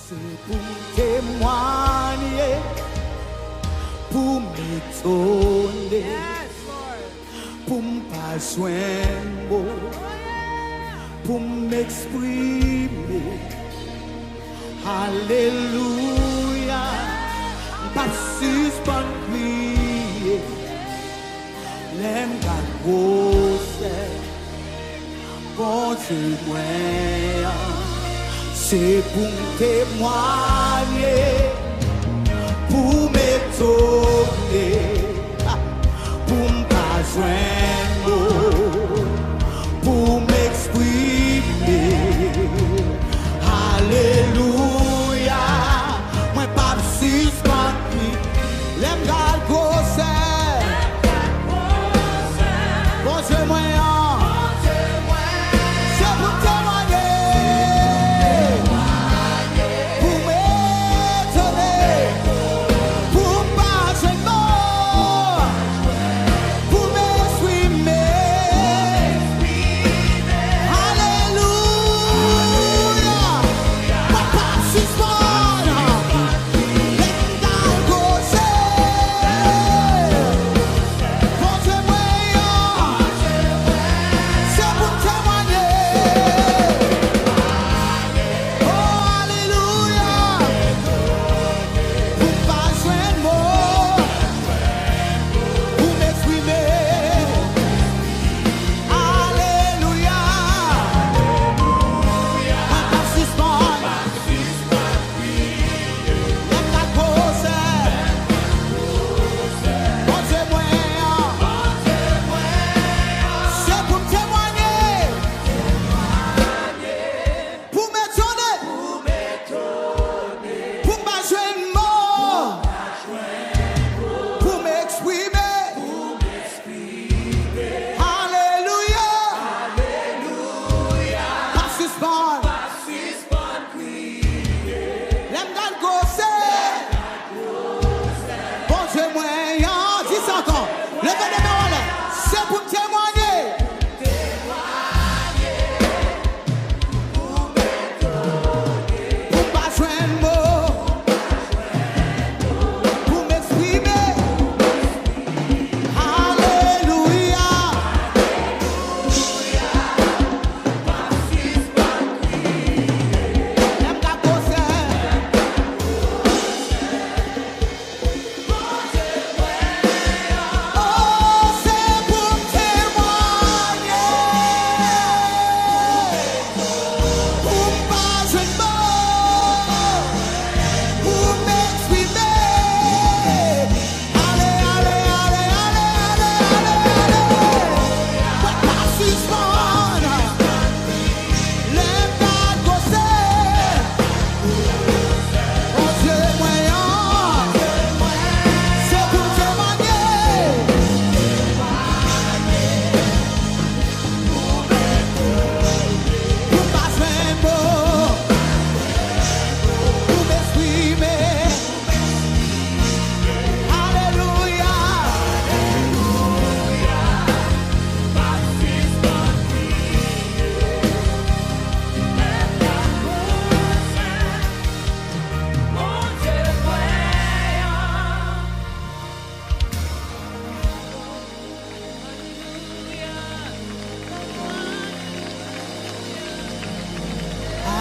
C'est pour témoigner, pour m'étonner, pour me pas joindre, pour m'exprimer. Alléluia, pas suspendre prier, l'aime qu'à cause, bon Dieu moi. C'est pour témoigner, pour m'étonner, pour me pas joindre, pour m'exprimer. Alléluia, moi pas suspendre, l'aime garde grosseur, bon Dieu moi.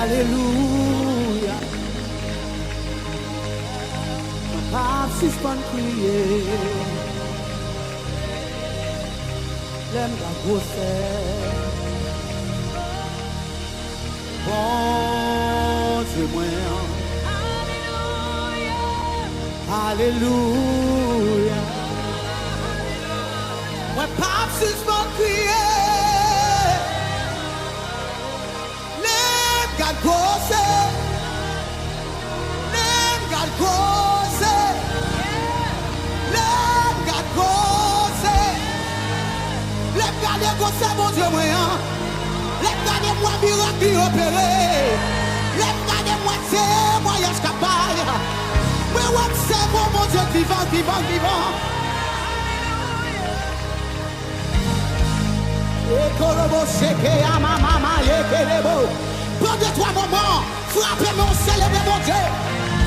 Alléluia. Pas suspend crier. L'aime la grossesse. Bon Dieu moi. Alléluia. Moi pas suspend crier. God goes, let God goes, let God goes, let God goes, mon Dieu moyen, let God moi miracle opéré, let God moi témoignage capable, mais ouais c'est mon Dieu vivant, vivant, vivant. Et Kolobo seke ya mama ye kelebo. Prends de toi moment, frappé, mais on célèbre mon Dieu.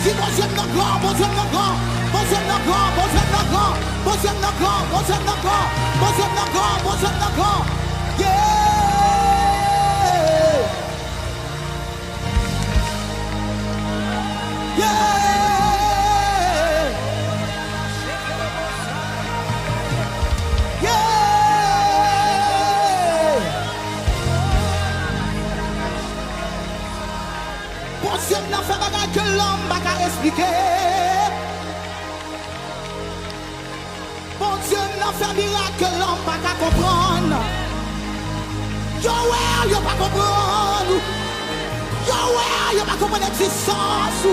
Si mon Dieu est grand, mon Dieu est grand. Mon Dieu est grand, mon Dieu est grand. Mon Dieu est grand, mon Dieu est grand. Mon Dieu est grand, mon Dieu est grand. Yeah. Dieu n'a fait bagarre que l'homme n'a qu'à expliquer. Bon Dieu n'a fait miracle que l'homme n'a qu'à comprendre. Yo ouais, yo pas comprendre. Yo ouais, yo pas comprendre l'existence.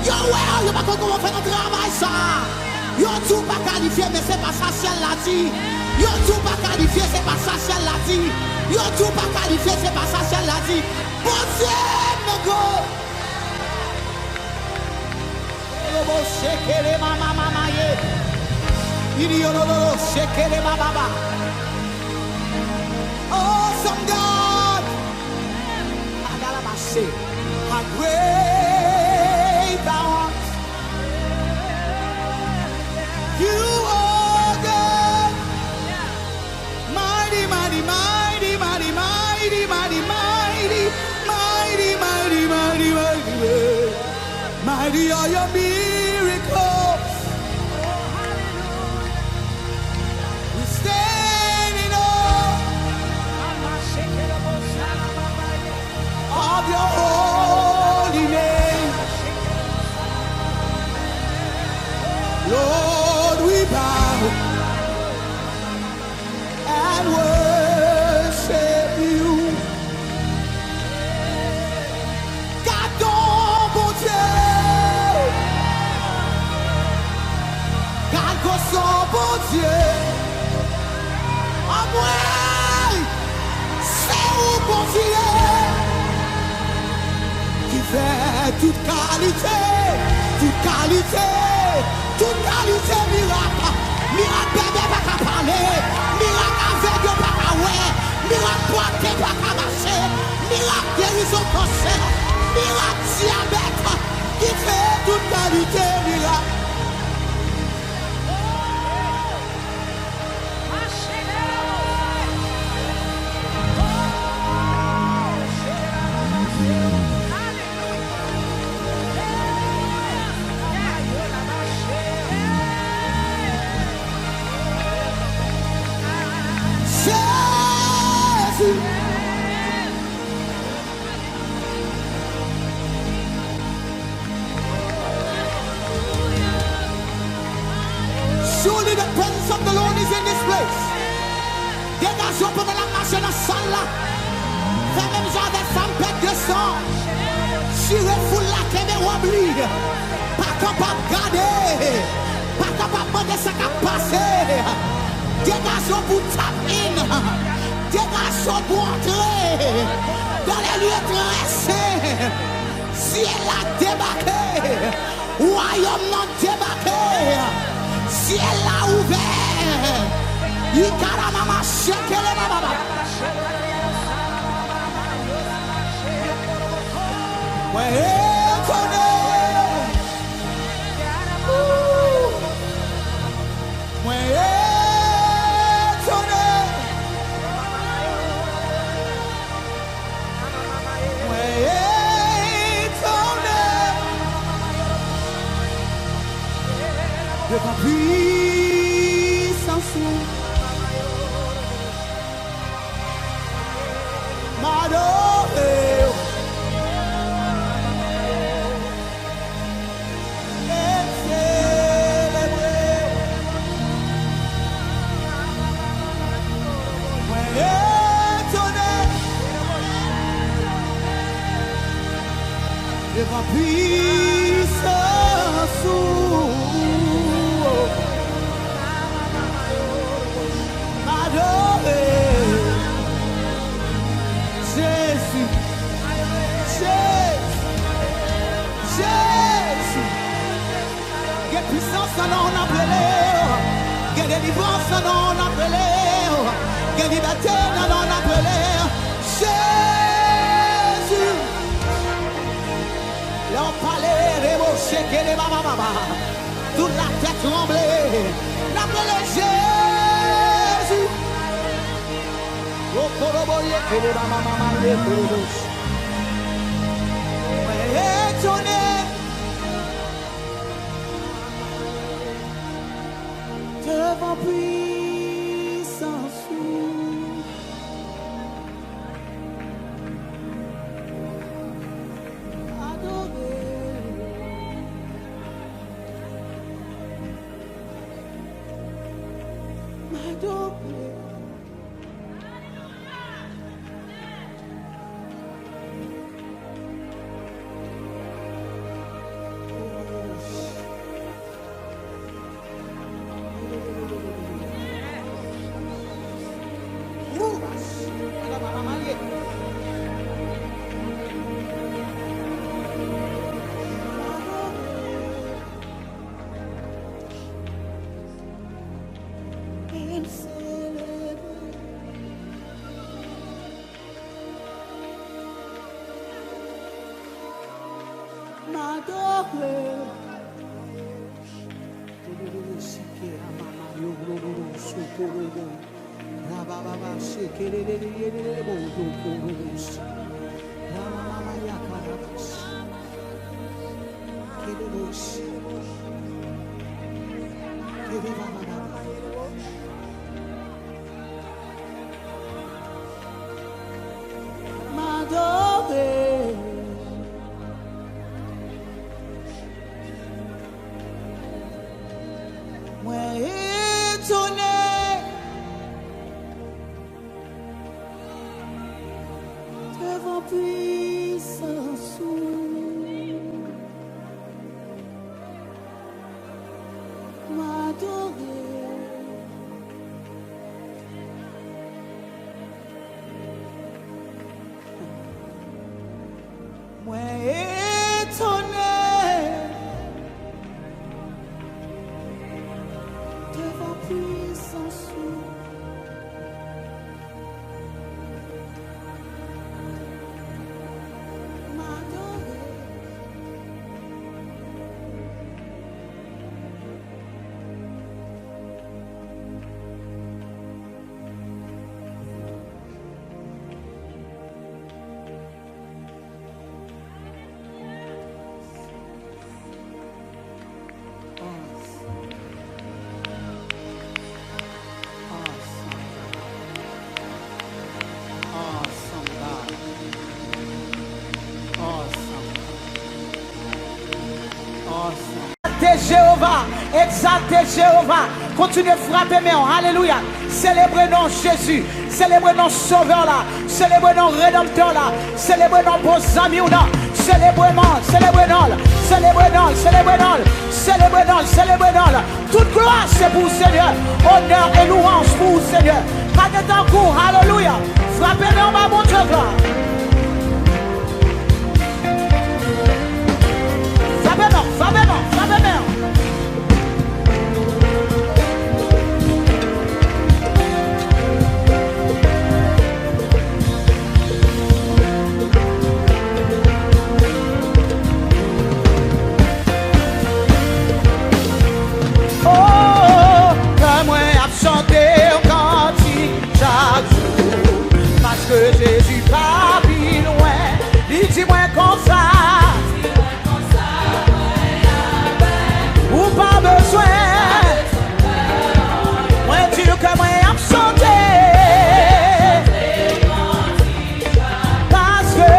Yo ouais, yo pas comprendre comment faire notre travail ça. Yo tout pas qualifié mais c'est pas ça ciel l'a dit. Yo tout pas qualifié c'est pas ça ciel l'a dit. Yo tout pas qualifié c'est pas ça ciel l'a dit. Bon Dieu me go. Shekere mama mama ye. Iriolo shekere baba. Awesome God. Agalabase. How great thou art. You are God. Mighty, mighty, mighty, mighty, mighty, mighty, mighty, mighty, mighty, mighty, mighty. Mighty are your miracles. We stand in awe of your holy name. Lord, we bow and worship you. God, don't son bon Dieu, à moi, c'est où bon Dieu, qui fait toute qualité, miracle, bébé pas qu'à parler, miracle aveugle pas qu'à ouais, miracle porté pas qu'à marcher, miracle guérison cancer, miracle diabète, qui fait toute qualité, miracle. Surely the presence of the Lord is in this place. Dégagez pour la marche dans la salle là. Fais même genre des femmes bêtes de sang. Chirez foule la qu'elle est oubliée. Pas capable de garder. Pas capable de demander ce qui a passé. Dégagez pour taper. Dégagez pour entrer dans les lieux très saints. Ciel a débarqué. Royaume non débarqué. Ciel a ouvert. Ikarama shekele baba. Ouais, connaît. Ouais, connaît. Ouais, connaît. De ta puissance. M'adorer. Et célébrer. Ouais, étonner. De ta puissance. Puissance non on appelé, que délivrance non on appelé, que liberté non on appelé. Jésus, Toute la tête tremblée, l'appelle Jésus. Étonné devant puissance. Jéhovah, exaltez Jéhovah, continuez à frapper mais alléluia, célébrez non Jésus, célébrez non Sauveur là, célébrez non Rédempteur là, célébrez non beaux amis ou non, célébrez non, célébrez non, célébrez non, célébrez non, célébrez non, célébrez non, toute gloire c'est pour Seigneur, honneur et louange pour Seigneur, pas de temps court, alléluia, frappez non ma bon Dieu gloire. Parce que Jésus pas plus loin, il dit moi comme ça. Ou pas besoin, moi dire que moi a chanté. Parce que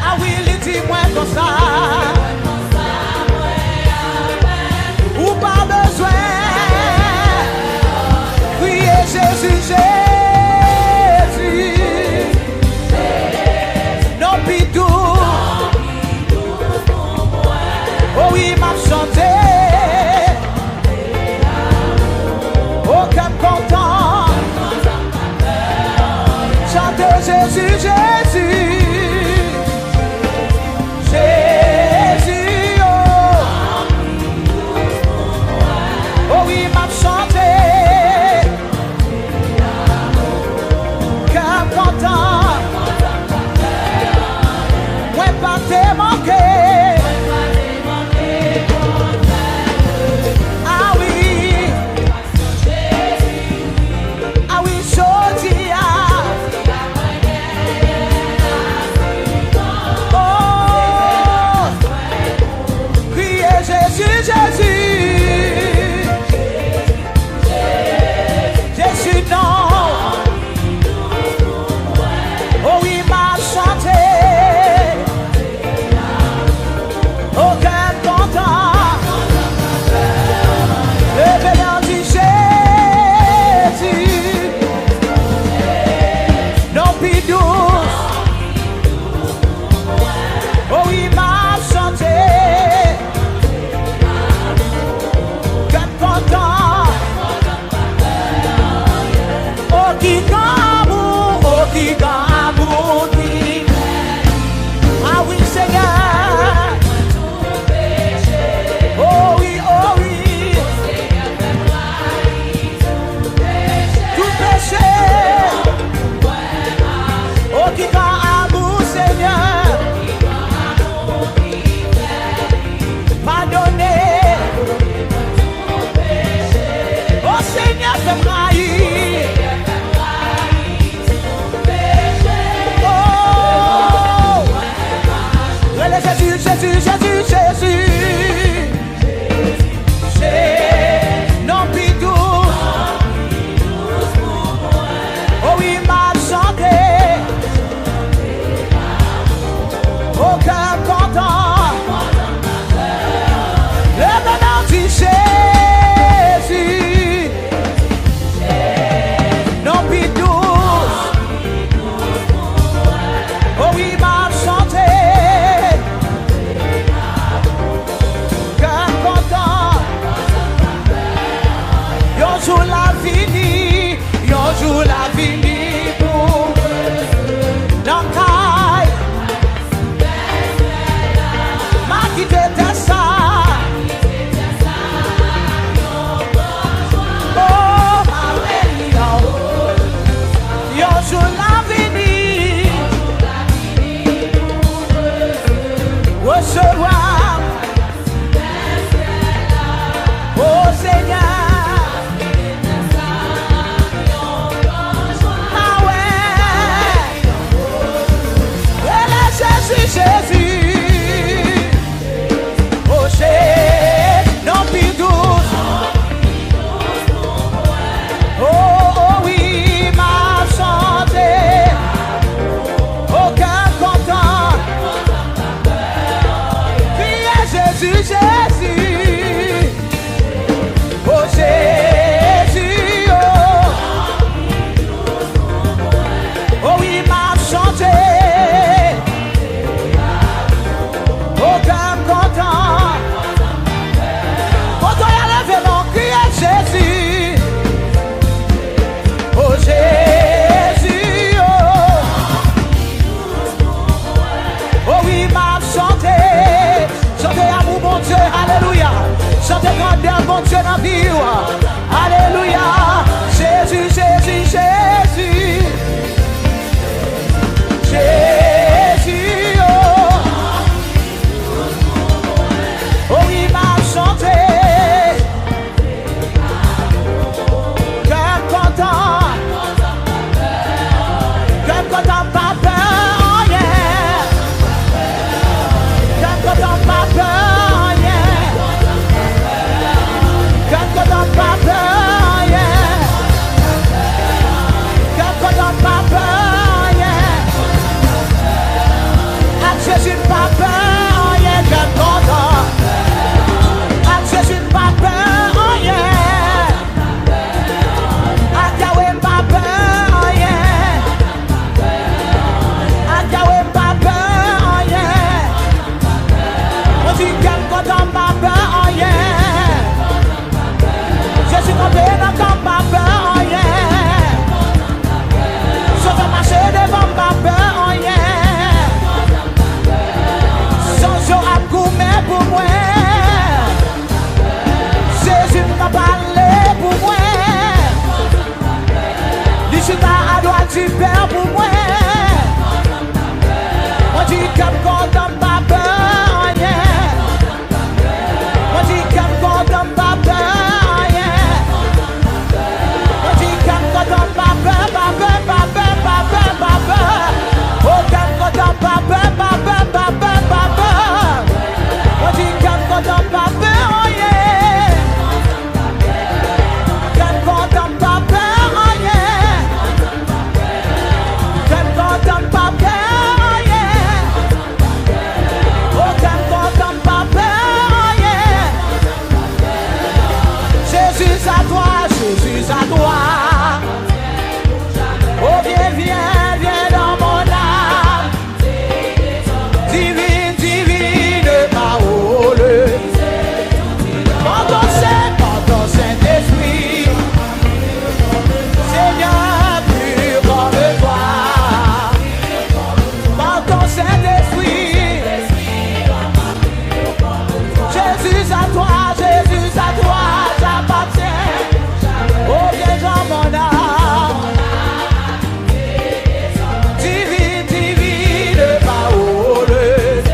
ah oui, il dit moi comme ça. Ou pas besoin. Jésus, Jésus, non bidou, oh oui, m'a chanté, oh comme content, chante Jésus, Jésus, Jésus, oh oui, m'a chanté. Jésus, Jésus. Oh, Jésus, non plus douce. Oh, oh oui, ma santé. Oh, cœur content. Criez Jésus, Jésus. Oh, Jésus, oh. Oh oui, ma santé. Oh, cœur content. Quand on y a levé mon cri à Jésus. Oh, Jésus, oh. Oh oui, ma santé. Chantez amour, mon Dieu, alléluia. Chantez grandeur, mon Dieu, dans la vie. Alléluia. Jésus, Jésus, Jésus. Jésus, oh. Oh oui, ma santé. Cœur content. Cœur content, pas peur, oh yeah. Cœur content, pas peur, yeah. Cœur content, pas peur, yeah. Cœur content, pas peur, yeah. Jésus pas peur, oh yeah, cœur content. Jésus pas peur, oh yeah. Yahweh pas peur, oh yeah. Yahweh pas peur, oh yeah. On dit cœur content, pas peur, oh yeah. Jésus tombé dans le camp, pas peur, oh yeah. Sauve marcher devant, pas peur, oh yeah. Sans jour à gourmet pour moi. Jésus m'a parlé pour moi. L'issue à droite du Père pour moi. On dit comme content, pas peur, yeah. On dit comme content, pas peur, yeah. On dit comme content, pas peur, pas peur, pas peur, pas peur, pas peur. Oh, comme content, pas peur, pas peur, pas peur, pas peur. On dit comme content, pas peur, oh yeah. Comme content, pas peur, oh yeah. Comme content, pas peur, oh yeah. Oh, comme content, pas peur, oh yeah. Jésus à toi, Jésus à toi. Oh, viens, viens, viens dans mon âme. Divine, divine parole. Par ton Saint-Esprit. Seigneur, plus comme toi. Par ton Saint-Esprit. Jésus à toi, j'appartiens. Oh, viens dans mon âme. Divine, divine parole.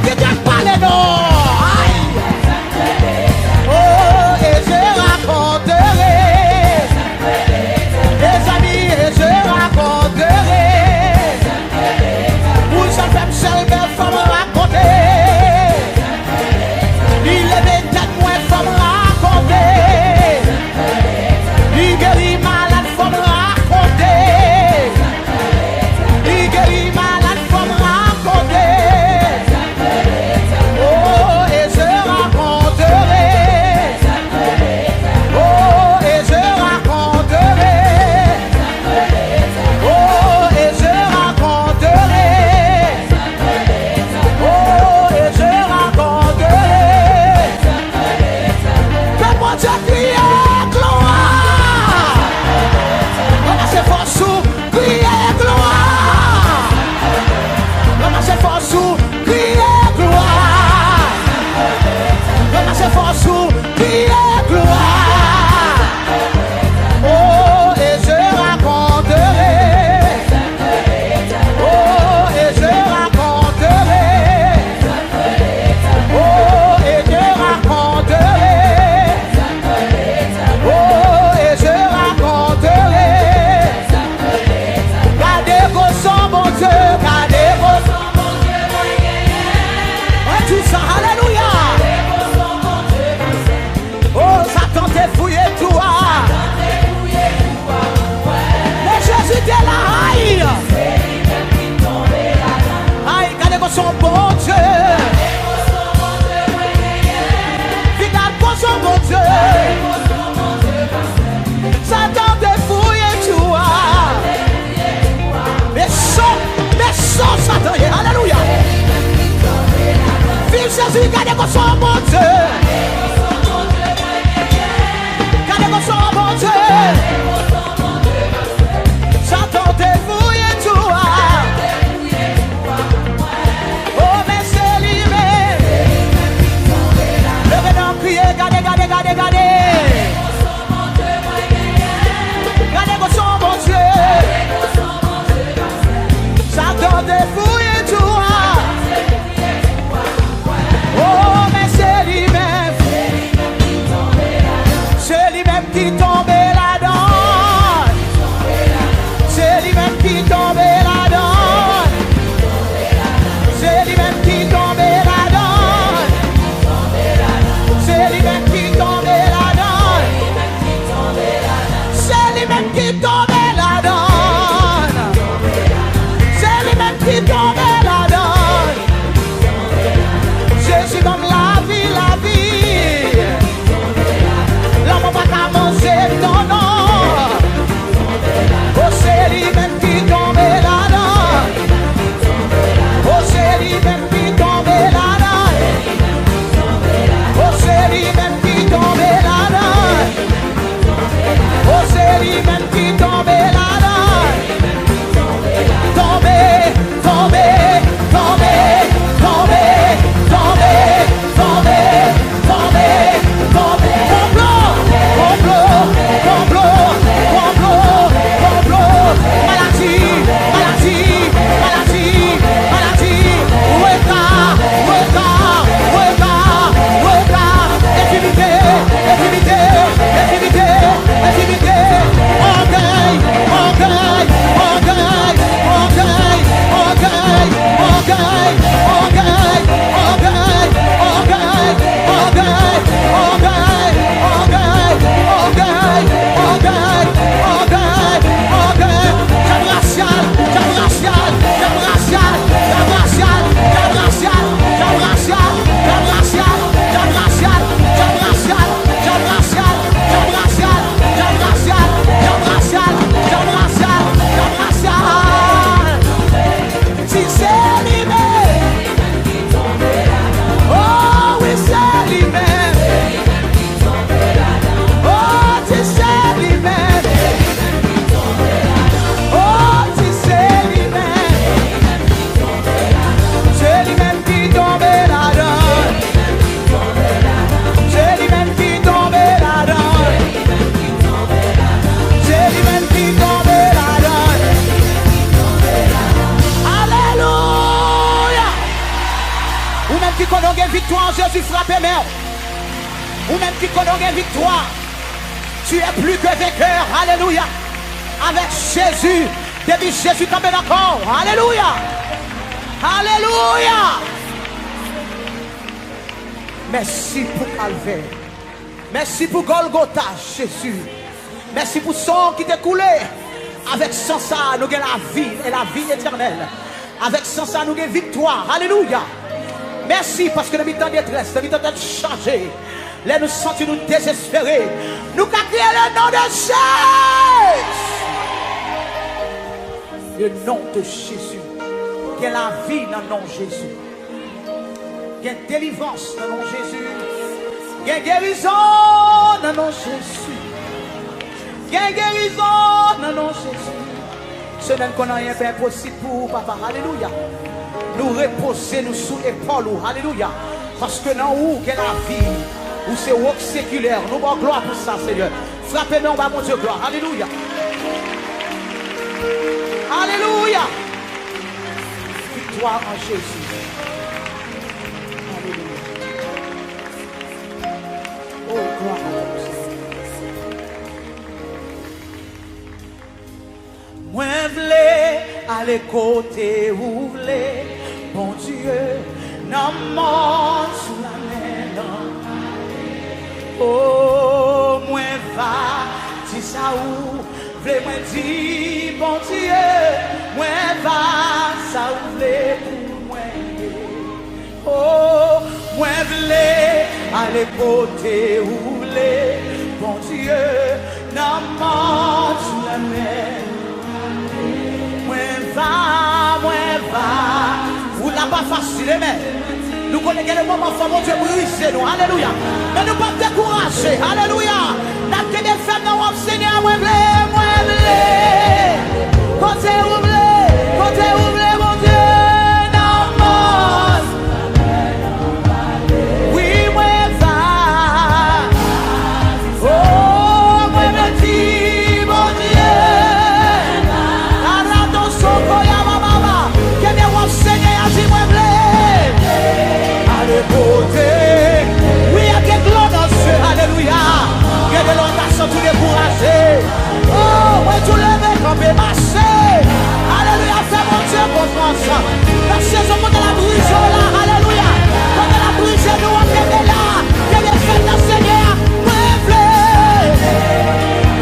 qui t'a parlé non. Oh, et je raconterai. Les amis, et je raconterai. Où ça fait me seul, mais faut me raconter. Il est peut-être moins, faut me raconter. Il guérit malade, faut me raconter. Il guérit malade, faut me raconter. Oh, et je raconterai. Oh, et je raconterai. Oh, et je raconterai. Oh, et je raconterai. Fais-moi te crier gloire. Ramassez force sous, crier gloire. Ramassez force sous, crier gloire. Ramassez force sous, crier gloire. Oh, et je raconterai. Oh, et je raconterai. Oh, et je raconterai. Oh, et je raconterai. Gardez vos sons, mon Dieu, gardez vos sons, mon Dieu. Ouais, tout ça, alléluia. Oh, Satan t'est fouillé toi. Mais Jésus t'est là, aïe. Aïe, gardez vos sons, bon Dieu. Fidèle vos sons, mon Dieu. Satan t'est fouillé toi. Mais sans Satan, alléluia. Vive Jésus, gardez vos sons, mon Dieu. Gardez vos sons, mon Dieu. Satan t'est fouillé toi. Oh, mais c'est lui-même. Levez donc, criez, gardez, gardez, gardez, gardez. Gardez vos sons, mon Dieu. Satan t'est fouillé toi. Oh, mais c'est lui-même. Ou même qui connaît une victoire, Jésus frappe mère. Ou même qui connaît une victoire, tu es plus que vainqueur. Alléluia. Avec Jésus, depuis Jésus tombe d'accord. Alléluia. Alléluia. Merci pour Calvaire. Merci pour Golgotha, Jésus. Merci pour son qui t'est coulé. Avec son ça, nous avons la vie et la vie éternelle. Avec son ça, nous avons victoire. Alléluia. Merci parce que nous avons détresse, nous avons changé. Là, nous sentons nous désespérés. Nous avons crié le nom de Jésus. Le nom de Jésus. Il y a la vie dans le nom de Jésus. Il y a délivrance dans le nom de Jésus. Il y a guérison dans le nom de Jésus. Il y a guérison dans le nom de Jésus. Ce n'est qu'on n'a rien fait impossible pour papa. Alléluia. Nous reposer nous sous l'épaule. Alléluia. Parce que dans où qu'il y a la vie, où c'est work séculaire. Nous avons gloire pour ça, Seigneur. Frappez-nous, mon Dieu, gloire. Alléluia. Alléluia. Victoire en Jésus. Alléluia. Oh, gloire à Dieu. Moi, v'lais aller côté où v'lais, bon Dieu, n'a monde sous la main. Oh, moi, va, dis ça où, v'lais, moi, dis, bon Dieu, moi, va, ça où v'lais pour moi. Oh, moi, v'lais aller côté où v'lais, bon Dieu, n'a monde sous la main. Moi va, vous l'avez pas facile, mais nous connaissons le moment où mon Dieu brise nous, alléluia. Mais nous ne pas décourager, alléluia. Nous avons des femmes dans le Seigneur, moi côté ouvrez, mon Dieu, dans mon. Oui, moi va, oh, moi me dis, mon Dieu. Oui, il y a quelque chose dans ce alléluia. Il y a de l'engagement tout découragé. Oh, moi tout le monde camper, marcher. Alléluia, fais mon Dieu pour ça. La saison de la brise là, alléluia. Quand la brise nous on est là, il y a des fêtes dans le Seigneur.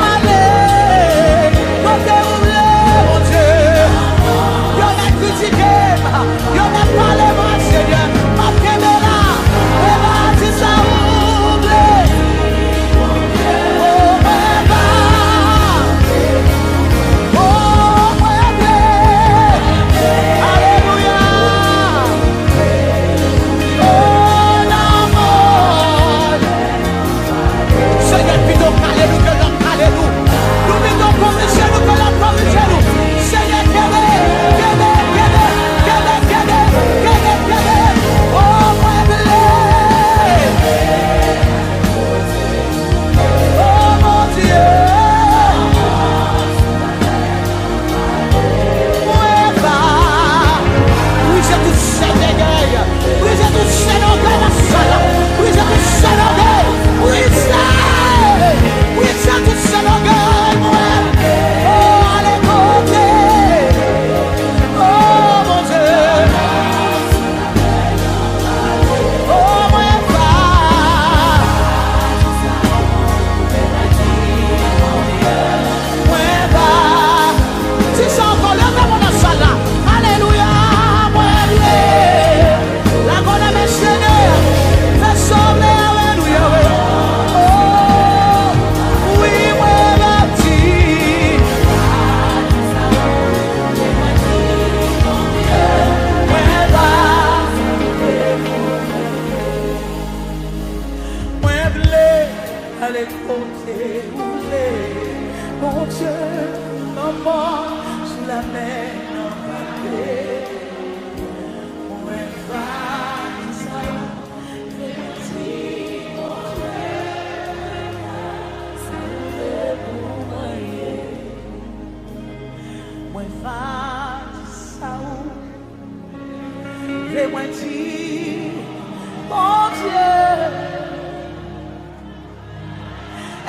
Allez, quand tu oublié, mon Dieu. Il y en a critiqué, il y en a parlé, mon Seigneur.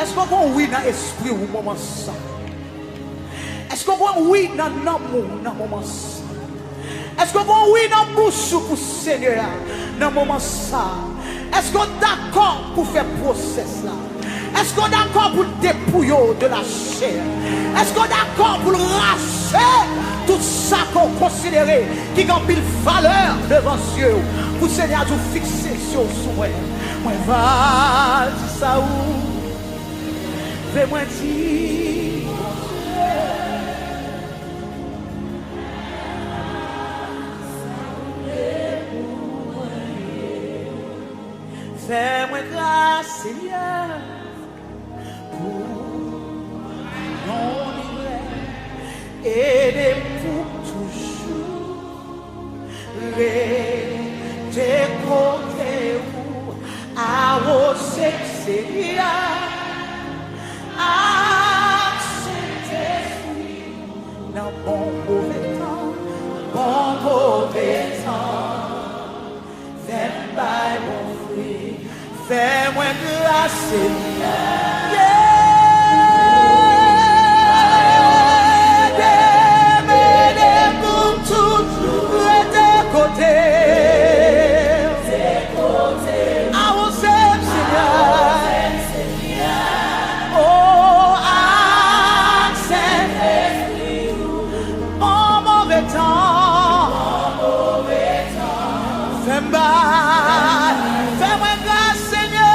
Est-ce qu'on va oui dans l'esprit au moment ça? Est-ce qu'on va oui dans l'amour dans le moment ça? Est-ce qu'on va oui dans la bouche pour le Seigneur dans le moment ça? Est-ce qu'on est d'accord pour faire process là? Est-ce qu'on est d'accord pour le dépouiller de la chair? Est-ce qu'on est d'accord pour le racher tout ça qu'on considère qui a pile valeur devant Dieu? Pour le Seigneur nous fixer sur soi. Moi va dire ça où? Fais-moi dire. Fais-moi grâce, Seigneur, pour non livrer et pour toujours rester côté où à vos Seigneur, à Saint-Esprit, dans bon mauvais temps, fais-moi bon fruit. Fais-moi grâce, Seigneur. M'aider pour toujours tes côtés. Avancez, Seigneur. Oh, accès. En mauvais temps. Fais-moi grâce, Seigneur.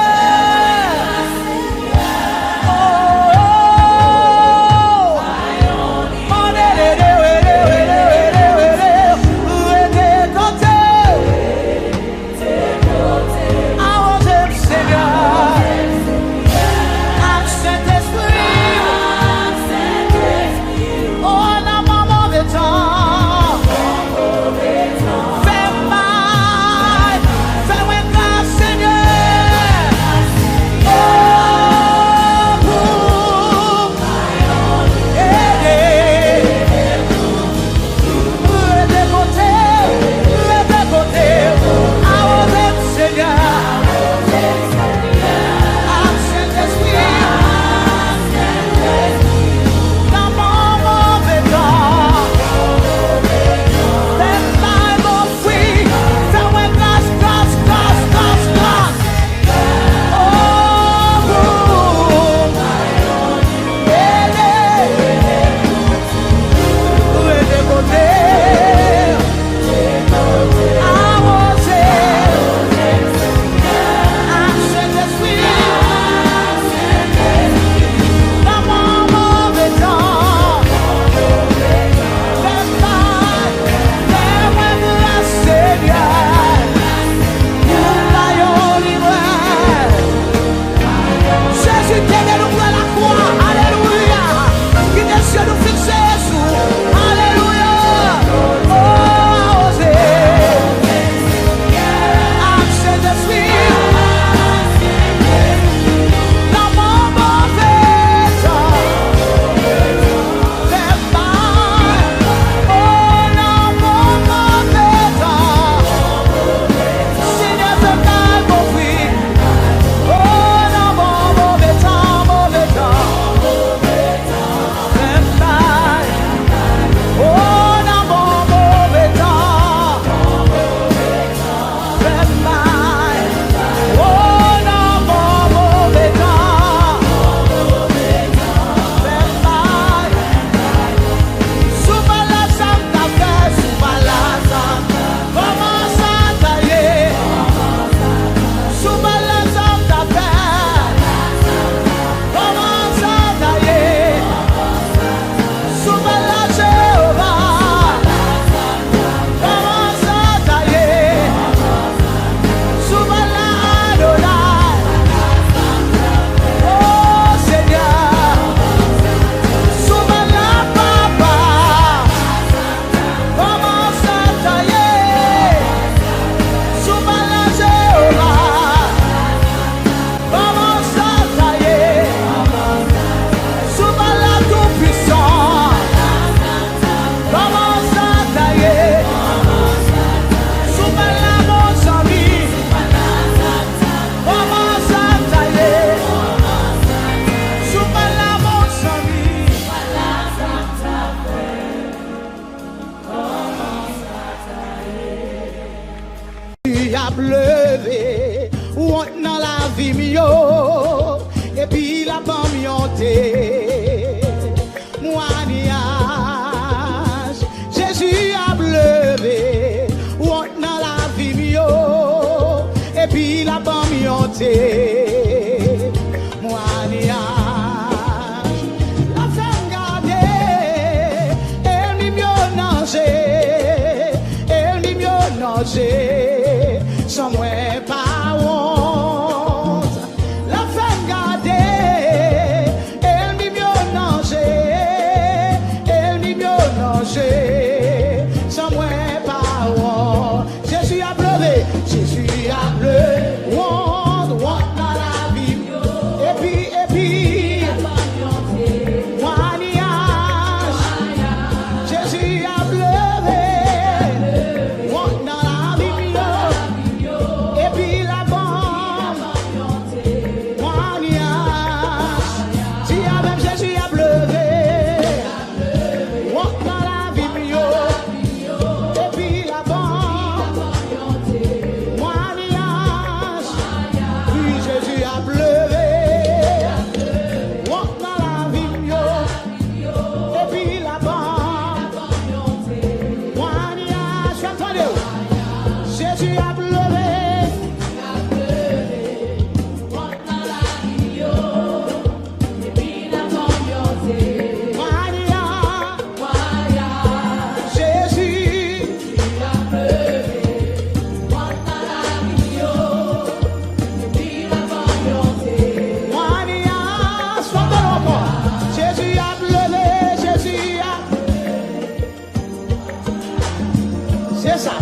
pleuvé, ou dans la vie mio, et puis la bamionté. Moi, Jésus a pleuvé, ou dans la vie mio, et puis la bamionté. Moi, la femme gardée, elle n'y mieux nager, elle n'y mieux nager, sans moi pas honte. La femme gardée, elle n'y mieux nager, elle n'y mieux nager, sans moi pas honte. Jésus a pleuré, Jésus a pleuré.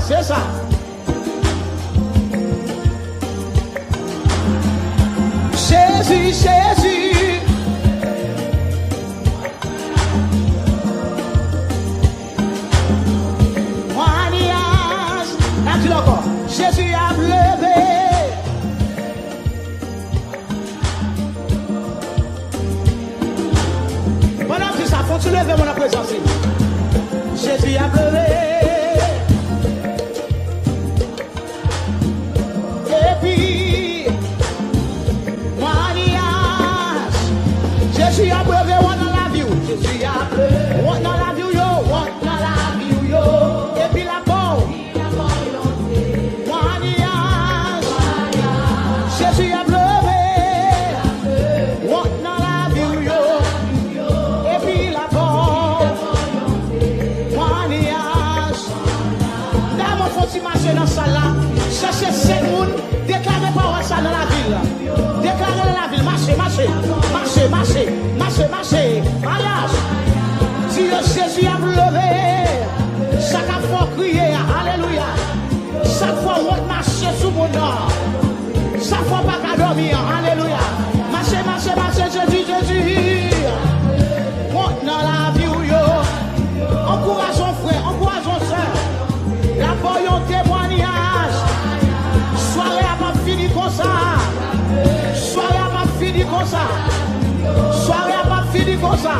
C'est ça. Jésus, Jésus. Jésus a levé. Pendant que ça font, tu lever mon présence. Jésus a levé. Jésus a brevé, one dans la vie. Jésus a brevé, one dans la vie, yo, one dans la vie, yo. Et puis la peau, Jésus a brevé, one dans la vie, yo. Et puis la peau, dans mon fond, marcher dans ça là, chercher 5 mounes, déclarer par ça dans la ville. Déclarer dans la ville, marcher, marcher, marcher, marcher. Marcher, mariage. Si le Jésus a levé, chaque fois crier, alléluia. Chaque fois on marcher sous mon nom. Chaque fois pas qu'à dormir, alléluia. Marcher, marcher, marcher, Jésus, Jésus. Monte dans la vie, yo. Encourageons frère, encourageons soeur. La voyons témoignage. Soirée à pas fini comme ça. Soirée à pas fini comme ça. Soirée à pas fini comme ça.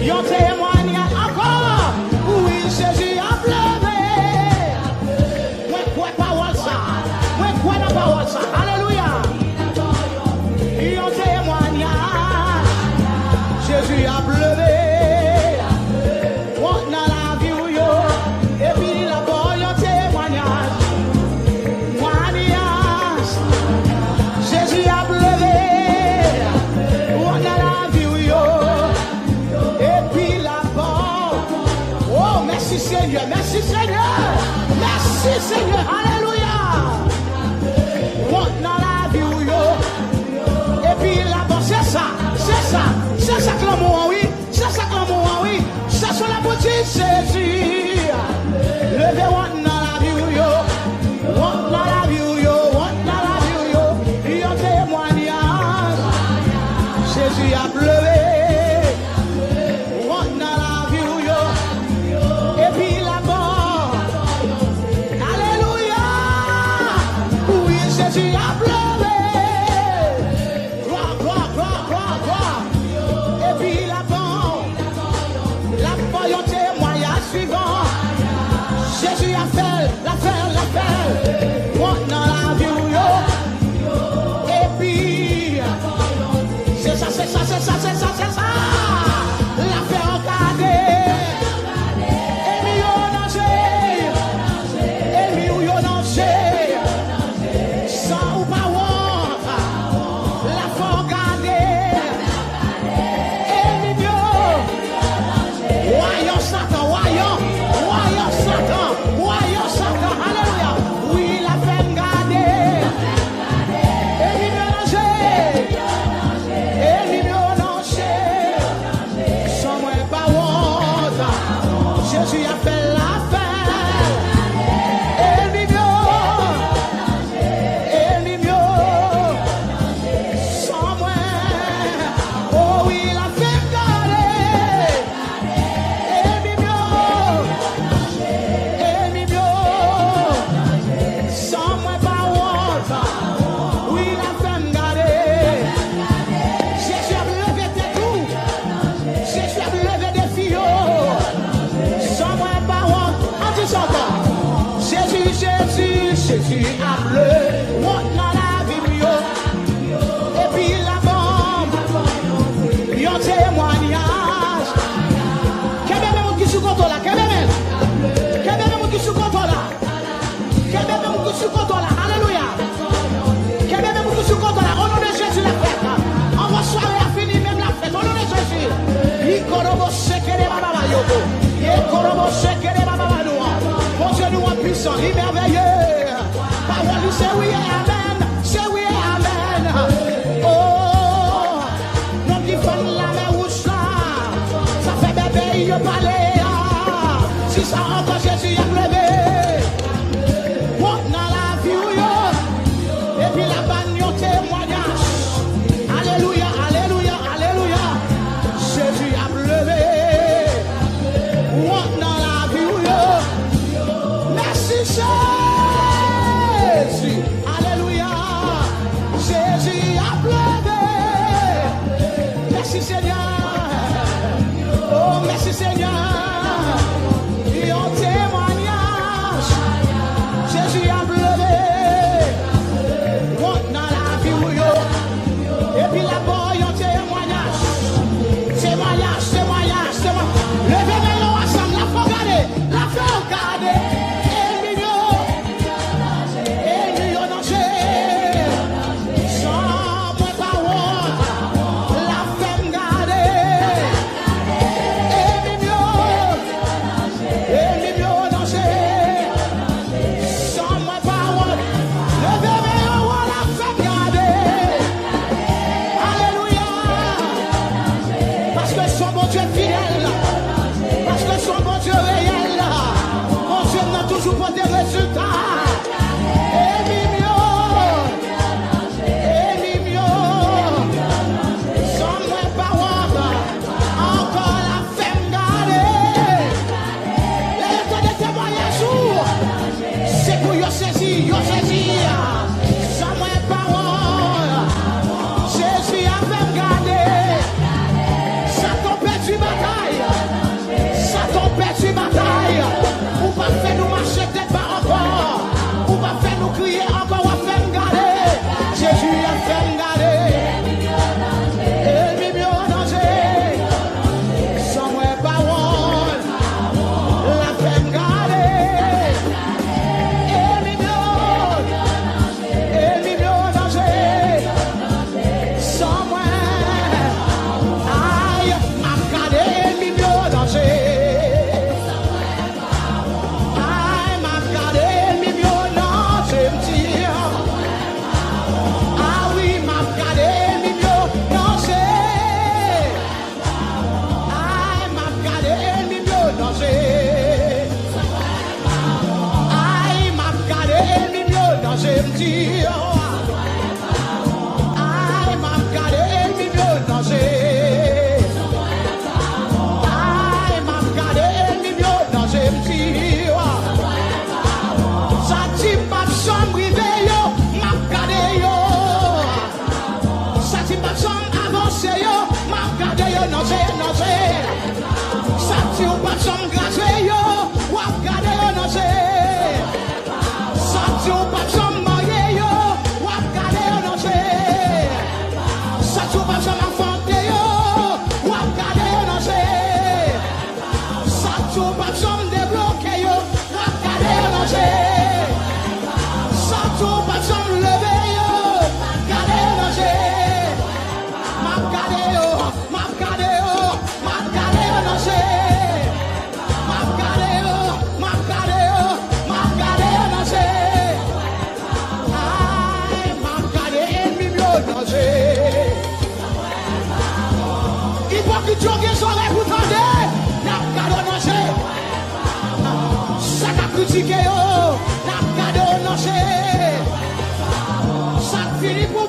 Yon témoignage encore. Oui, Jésus a pleuré. Moi, quoi parole ça? Moi, quoi la parole ça? Alléluia. Yon témoignage. Jésus a pleuré. Moi, dans la vie, yo. Et puis là-bas, yon témoignage. Jésus a pleuré. Seigneur, merci Seigneur, merci Seigneur, alléluia. Monte dans la vie, yo. Et puis là-bas, c'est ça, que l'amour, oui, c'est ça que l'amour, oui, ça sur la boutique, Jésus. Levez, monte dans la vie, yo, monte dans la vie, yo, monte dans la vie, yo. Il y a un témoignage, Jésus a pleuré. Alléluia. C'est ça, c'est ça, c'est ça, c'est ça. La fait regarder. Et mi yo nager. Et mi yo nager. Sans ou pas honte. La fait regarder. Et mi yo. Voyons Satan, voyons Satan, voyons Satan. Alléluia. Oui, la fait regarder. Et mi yo nager. Et mi yo nager.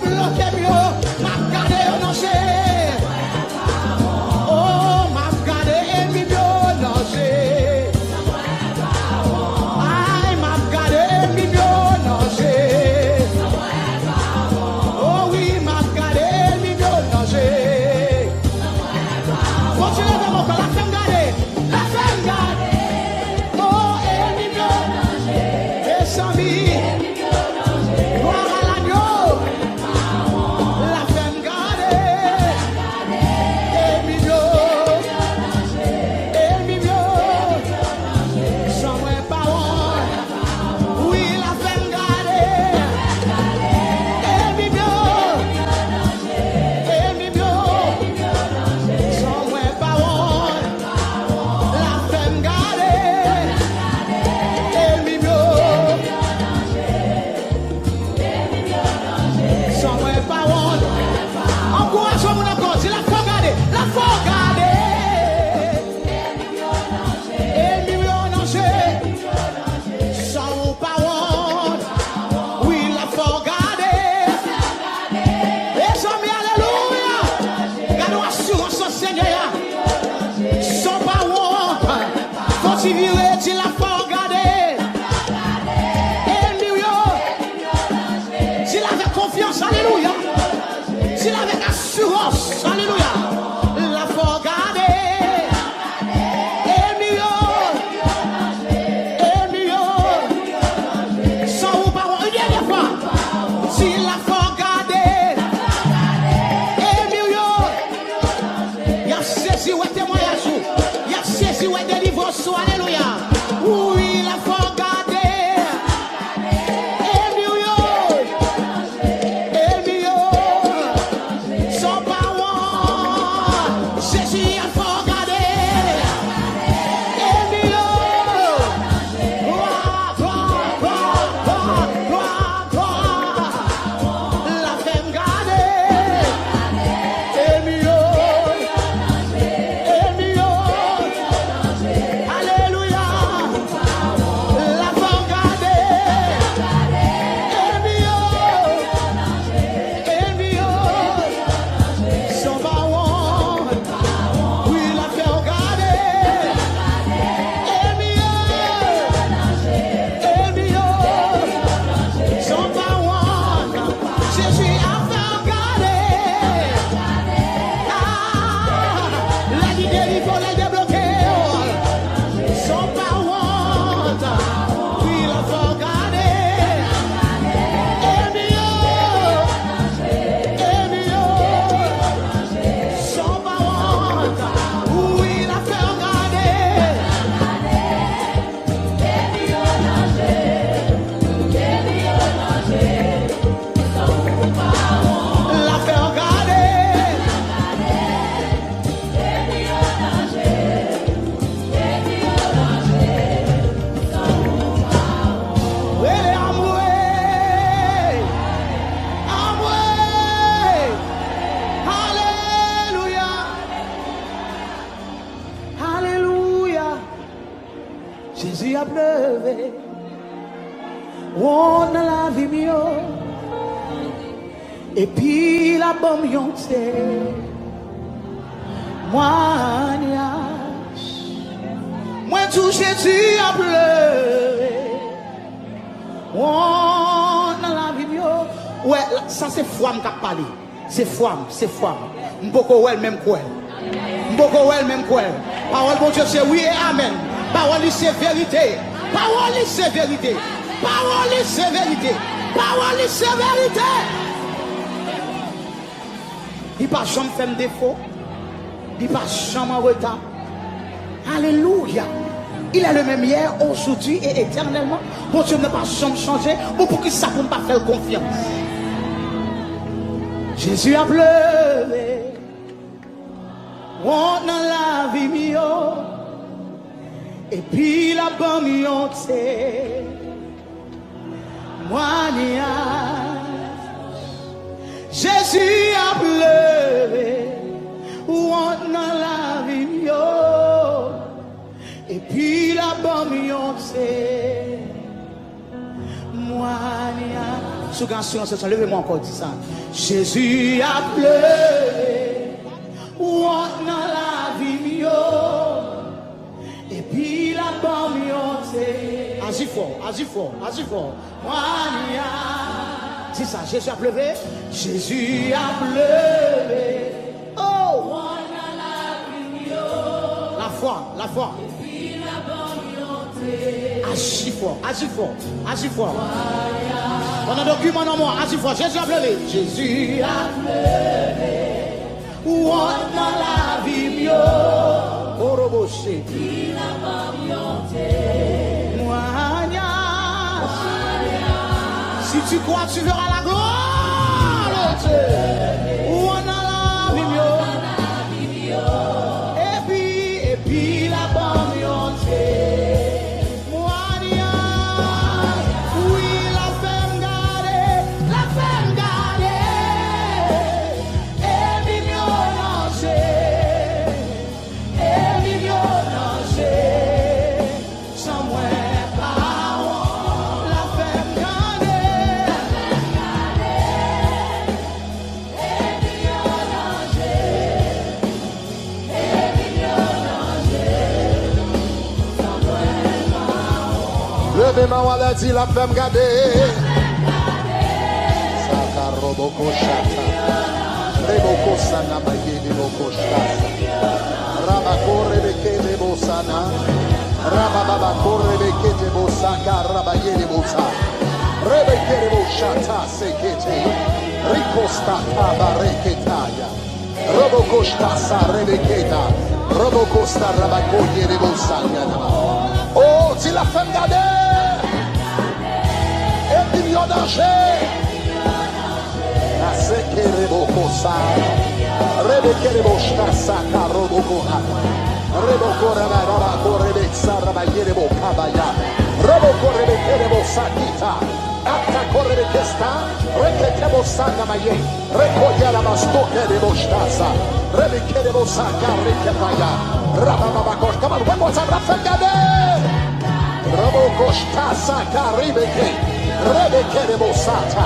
bloqué mieux, m'a gardé au danger. Oh, m'a gardé ennemi mieux au danger. Aïe, m'a gardé ennemi mieux au danger. Oh oui, m'a gardé ennemi mieux au danger. Continuez avec mon corps, la femme gardée, la femme gardée. Oh, ennemi mieux au danger. Et sans vie. Alléluia. S'il avait assurance, alléluia. La faut garder. Et mieux. Sans vous parler une dernière fois. S'il la faut garder. Et mieux. Il y a saisi ou témoignage. Il y a saisi ou délivrance. Alléluia. Oui, la faut garder. Jésus a pleuvé, on a la vie mieux, et puis la bombe yonté, moi tout Jésus a pleuré, on a la vie mieux. Ouais, ça c'est femme qui a parlé, c'est femme. M'boko wel même quoi, parole bon Dieu c'est oui et amen. Parole c'est vérité. Parole c'est vérité. Parole c'est vérité. Parole c'est vérité. Il pas jamais fait défaut. Il pas jamais en retard. Alléluia. Il est le même hier, aujourd'hui et éternellement. Mon Dieu n'a pas jamais changé. Pour qui ça ne peut pas faire confiance. Jésus a pleuré. On a la vie mieux. Et puis la bonne yonté, moi Jésus a pleuré, où on a la vie mieux. Et puis la bonne yonté, moi sous garçon, c'est ça. Levez-moi encore, dis ça. Jésus a pleuré, ou on dans la vie, et puis la bombe, c'est. Agis fort, agis fort, agis fort. Dis ça, Jésus a pleuré. Jésus a pleuré. Oh, la foi, la foi. Agis fort, agis fort, agis fort. On a un document dans moi, agis fort. Jésus a pleuré. Jésus a pleuré. Ou on dans la vie mieux. Oh, roboché. Si tu crois, tu verras la gloire de Dieu. Où on a la vie mieux. Et puis la bonne yonté. Moania. Oui, la femme gardée. La femme gardée. Et mignon nager. Et mignon nager. Sans moi. Levez-moi, on a dit la femme gardée. Saka roboko shata. Reboko sana magede boko shata. Rabako rebeke de bosana. Rababa korebeke de bosaka rabayede bosa. Rebeke de boshata sekete. Rikosta tabareketaya. Roboko shata rebeketa. Roboko sta rabako yede bosanya. Oh, si la femme gardée. Et il y a danger. La sekerebo kosa. Rebekerebo shtasa karoboko hata. Reboko rabaraba korebeksa rabayerebo kabaya. Roboko rebekerebo sakita. Akta korebekesta. Reketebo sakamaye. Rekoyara mastokerebo shtasa. Rebekerebo saka rekepaya. Rabababakos. Come on, one more time. La femme gardée. Robokoshta karibeke, rebeke de bosata,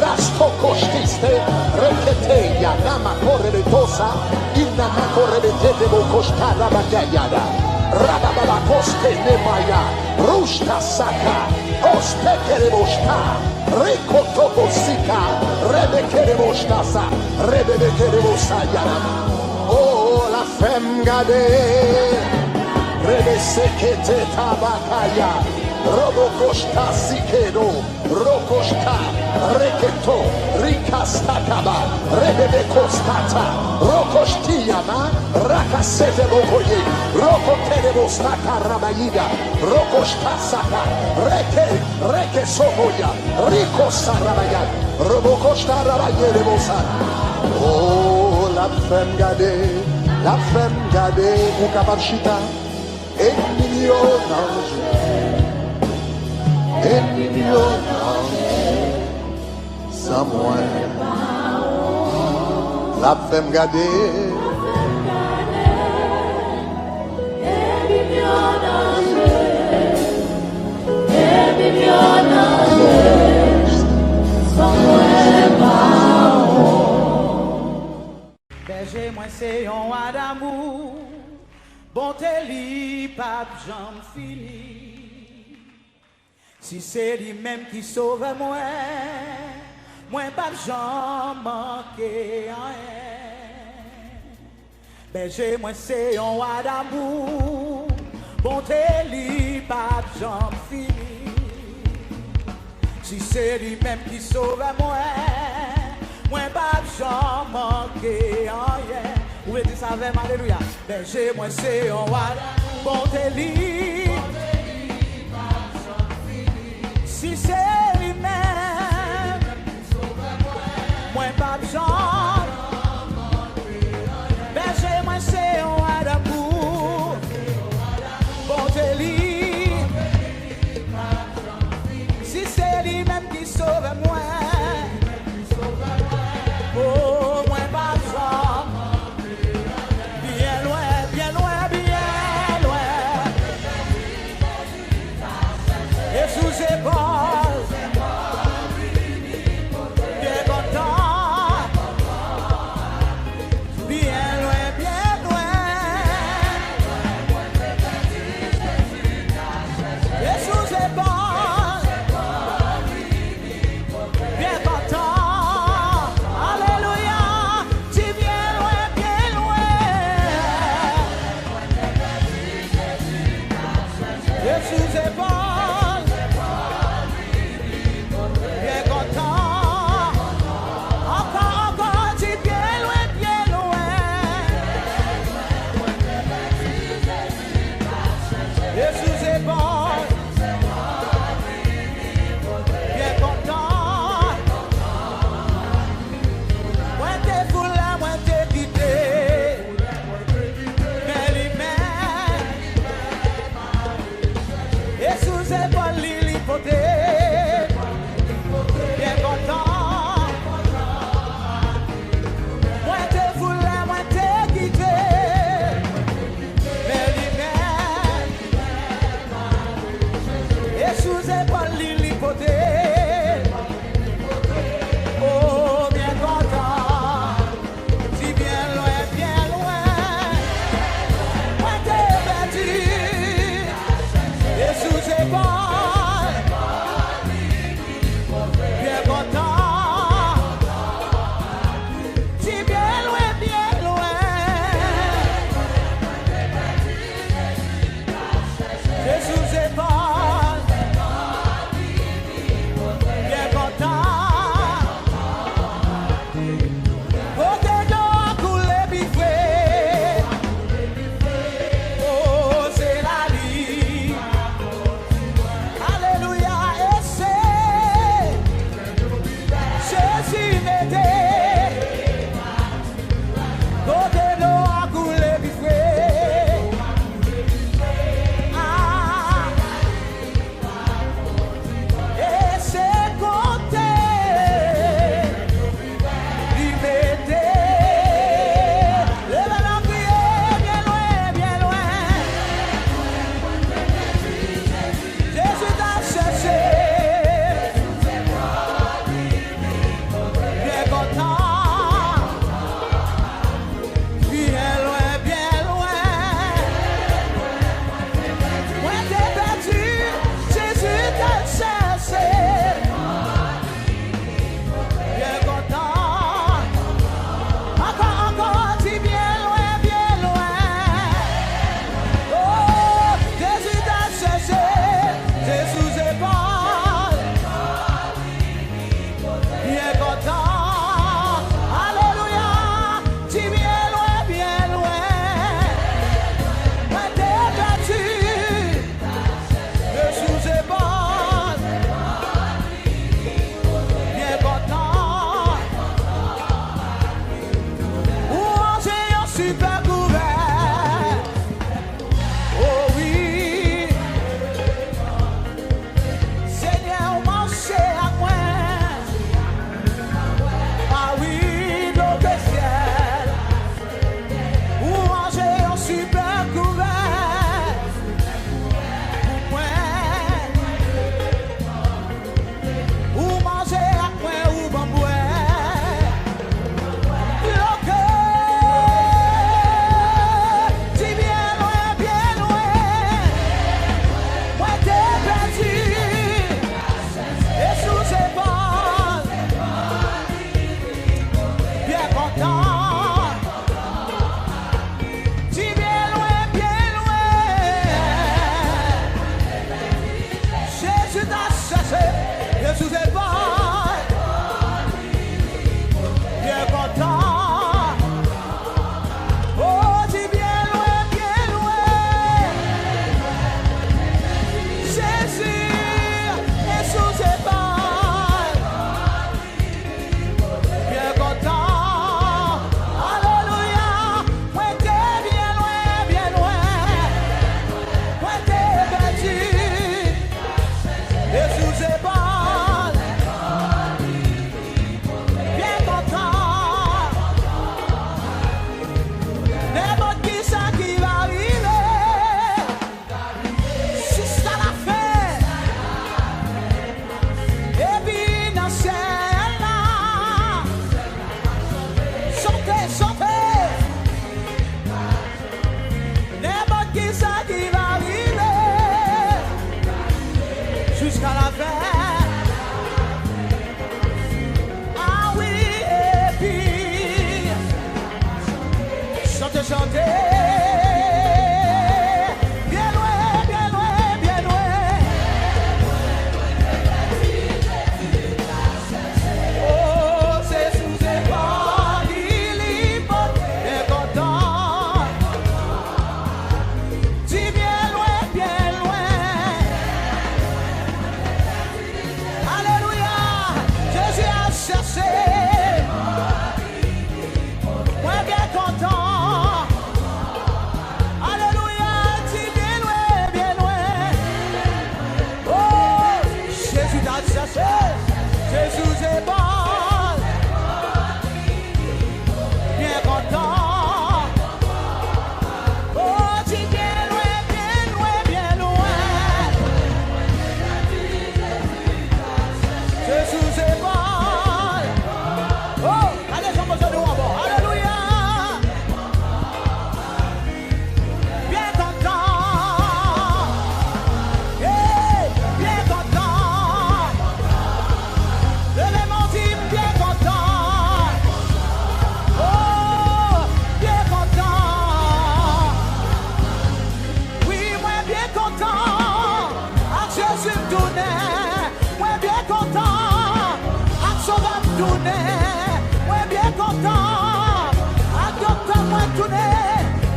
rasto koštiste, rekete ya nama korebetosa, inama korebete de bokoshta rabagayada, rababakoste nemaya, rushta saka, ospeke de boshta, rikotobosika, rebeke de boshtasa, rebeke de bosayana. Oh, la femme gardée. Rebesekete tabakaya, robokoshta sikedo, rokoshta, reketo, rikastakaba, rebebekostata, rokoshtiama, rakasete bokoye, rokotene bostaka rabayida, rokoshta saka, reke soboya, rikosa rabaya, robokoshta rabayede bosa. Oh, la femme gardée, ou kabarshita. Et million sans moi la femme gardée berger moi c'est un roi d'amour. Bonté li pape j'en fini. Si c'est lui-même qui sauve moi pape j'en manque rien. Berger moi c'est un roi d'amour. Bonté li pape j'en fini. Si c'est lui-même qui sauve moi pape j'en manque rien. Vous pouvez dire ça avec moi, alléluia. Berger, moi c'est un roi, bonté li. Si c'est lui-même, moi pas besoin. Berger, moi c'est un roi d'amour, bonté li. Si c'est lui-même qui sauve moi, oh, moi pas besoin. super couvert. Oh oui. Seigneur, marchez à moi. Ah oui, dans le ciel. Ou manger en super couvert. Pour moi. Ou manger à moi ou bamboué. Jésus est bon, bien content. Oh, dis bien loin, Jésus, Jésus est bon, bien content. Alléluia, moi t'es bien loin, moi t'es perdu. Jésus est bon. Jusqu'à la fin. Ah oui, et puis chantez, chantez. Bien loin, bien loin, bien loin. Oh, c'est sous ses pas, il est content. Dis bien loin, bien loin. Alléluia, Jésus a cherché. Moi bien content. Alléluia, dis bien loin. Oh, Jésus t'a cherché. Jésus est bon. Bien content. Oh, dis bien loin. Jésus est bon. Oh, allez, j'en besoin de moi. Alléluia. Bien content. Hey, bien content. Levez mon team, bien content. Oh, bien content. Oui, moi bien content. Ah, Jésus me donnait. Moi bien content. Sauveur tourner, moi bien content. À docteur moi tourner,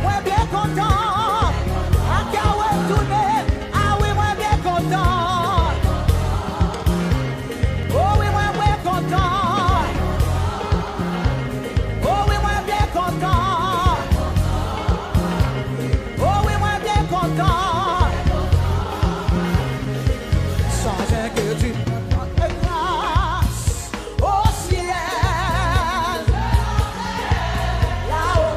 moi bien content. À Kawe tourner, ah oui moi bien content. Oh oui moi bien content. Oh oui moi bien content. Oh oui moi bien content. Sans inquiétude. Au ciel, là-haut,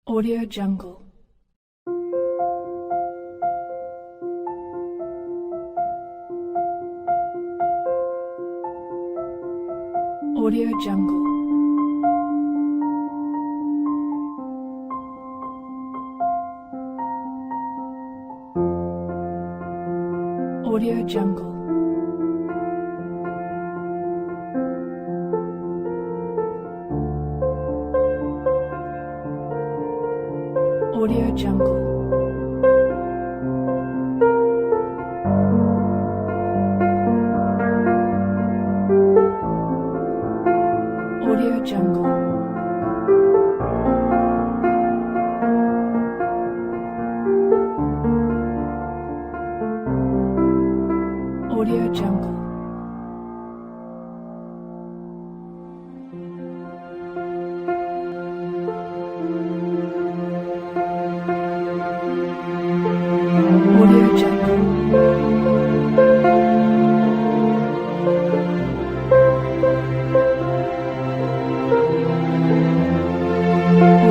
Audio Jungle. Audio Jungle. Audio Jungle. Audio Jungle. Audio Jungle. Audio Jungle. Audio Jungle. Audio Jungle.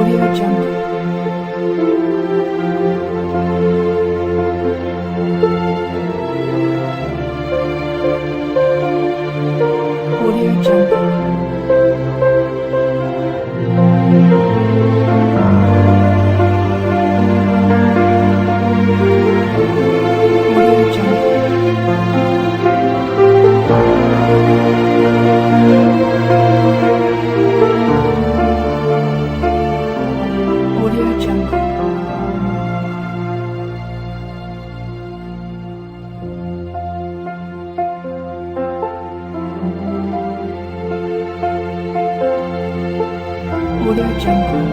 Audio Jungle. Audio Jungle. Audio Jungle. Audio Jungle.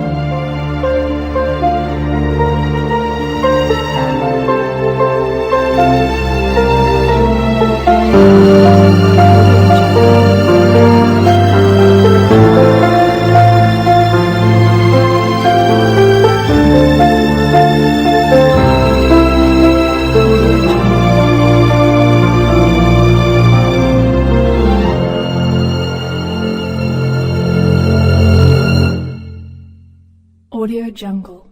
Audio Jungle.